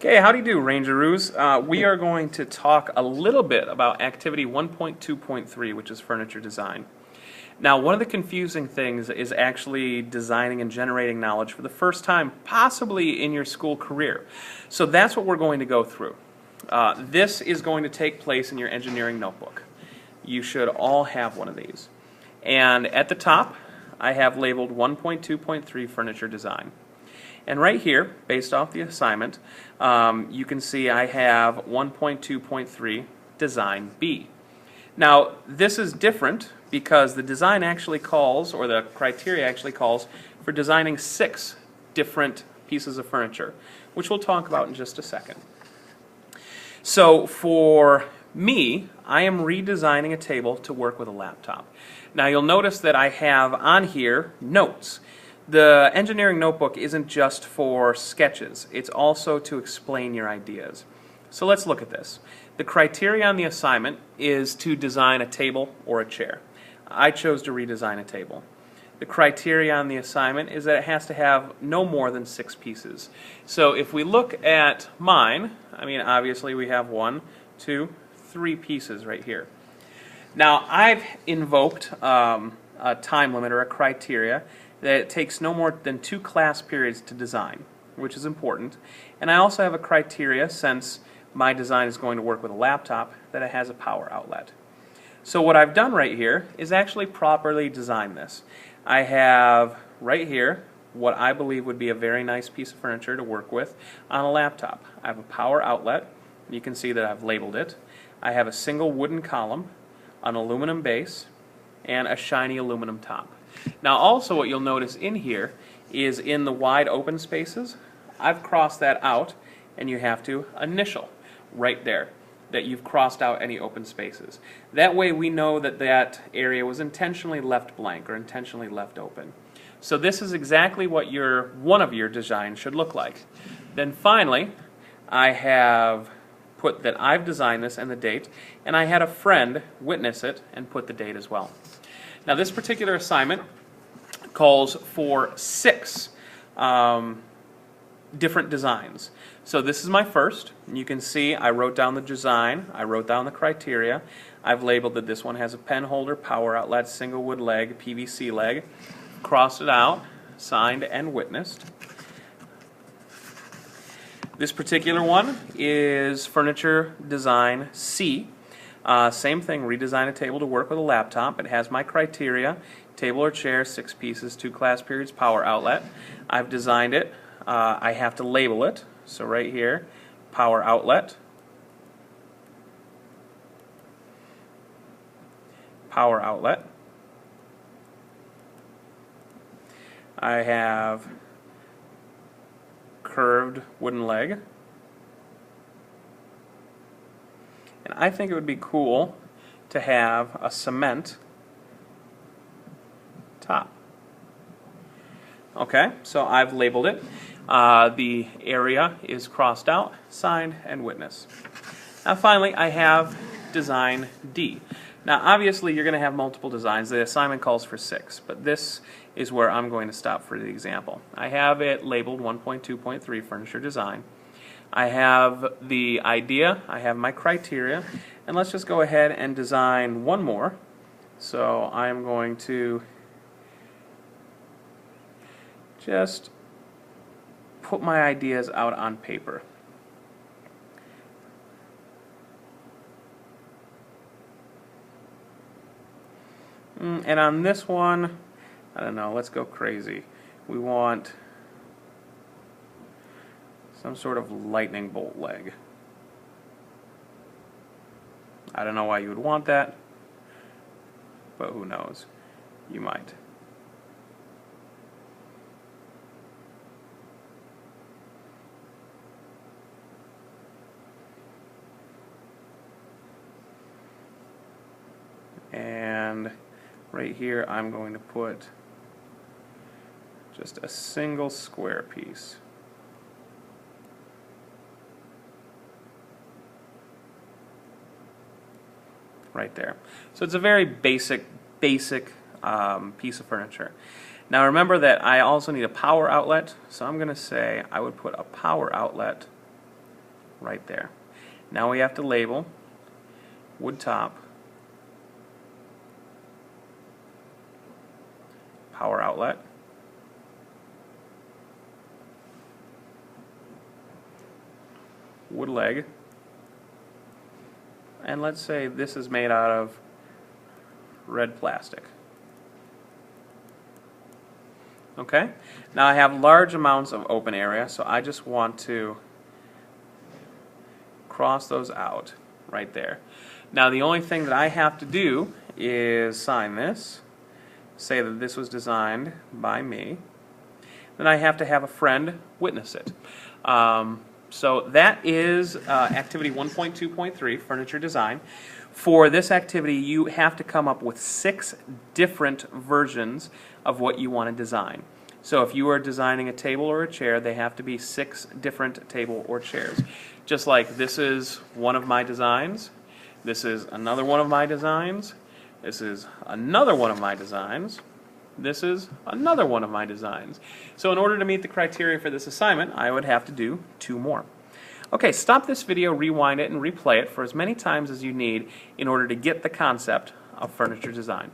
Okay, how do you do, Rangeroos? We are going to talk a little bit about activity 1.2.3, which is furniture design. Now, one of the confusing things is actually designing and generating knowledge for the first time, possibly in your school career. So that's what we're going to go through. This is going to take place in your engineering notebook. You should all have one of these. And at the top, I have labeled 1.2.3 furniture design. And right here, based off the assignment, you can see I have 1.2.3 Design B. Now, this is different because the design actually calls, or the criteria actually calls, for designing 6 different pieces of furniture, which we'll talk about in just a second. So for me, I am redesigning a table to work with a laptop. Now, you'll notice that I have on here notes. The engineering notebook isn't just for sketches, it's also to explain your ideas. So let's look at this. The criteria on the assignment is to design a table or a chair. I chose to redesign a table. The criteria on the assignment is that it has to have no more than 6 pieces. So if we look at mine, obviously we have 1, 2, 3 pieces right here. Now I've invoked a time limit or a criteria that it takes no more than 2 class periods to design, which is important. And I also have a criteria, since my design is going to work with a laptop, that it has a power outlet. So what I've done right here is actually properly design this. I have right here what I believe would be a very nice piece of furniture to work with on a laptop. I have a power outlet. You can see that I've labeled it. I have a single wooden column, an aluminum base, and a shiny aluminum top. Now also what you'll notice in here is in the wide open spaces, I've crossed that out, and you have to initial right there that you've crossed out any open spaces. That way we know that that area was intentionally left blank or intentionally left open. So this is exactly what one of your designs should look like. Then finally, I have put that I've designed this and the date, and I had a friend witness it and put the date as well. Now this particular assignment calls for 6 different designs. So this is my first. You can see I wrote down the design, I wrote down the criteria. I've labeled that this one has a pen holder, power outlet, single wood leg, PVC leg. Crossed it out, signed and witnessed. This particular one is furniture design C. Same thing, redesign a table to work with a laptop. It has my criteria, table or chair, 6 pieces, 2 class periods, power outlet. I've designed it. I have to label it. So right here, power outlet, power outlet. I have curved wooden leg. And I think it would be cool to have a cement top. Okay, so I've labeled it. The area is crossed out, signed, and witnessed. Now finally, I have design D. Now obviously you're going to have multiple designs. The assignment calls for 6, but this is where I'm going to stop for the example. I have it labeled 1.2.3 furniture design. I have the idea, I have my criteria, and let's just go ahead and design one more. So I'm going to just put my ideas out on paper. And on this one, I don't know, let's go crazy. We want some sort of lightning bolt leg. I don't know why you would want that, but who knows? You might. And right here I'm going to put just a single square piece. Right there. So it's a very basic piece of furniture. Now remember that I also need a power outlet, so I'm going to say I would put a power outlet right there. Now we have to label wood top, power outlet, wood leg, and let's say this is made out of red plastic. Okay, now I have large amounts of open area, so I just want to cross those out right there. Now the only thing that I have to do is sign this, say that this was designed by me. Then I have to have a friend witness it. So that is activity 1.2.3, furniture design. For this activity, you have to come up with 6 different versions of what you want to design. So if you are designing a table or a chair, they have to be 6 different table or chairs. Just like this is one of my designs, this is another one of my designs, this is another one of my designs, this is another one of my designs. So in order to meet the criteria for this assignment, I would have to do 2 more. Okay, stop this video, rewind it, and replay it for as many times as you need in order to get the concept of furniture design.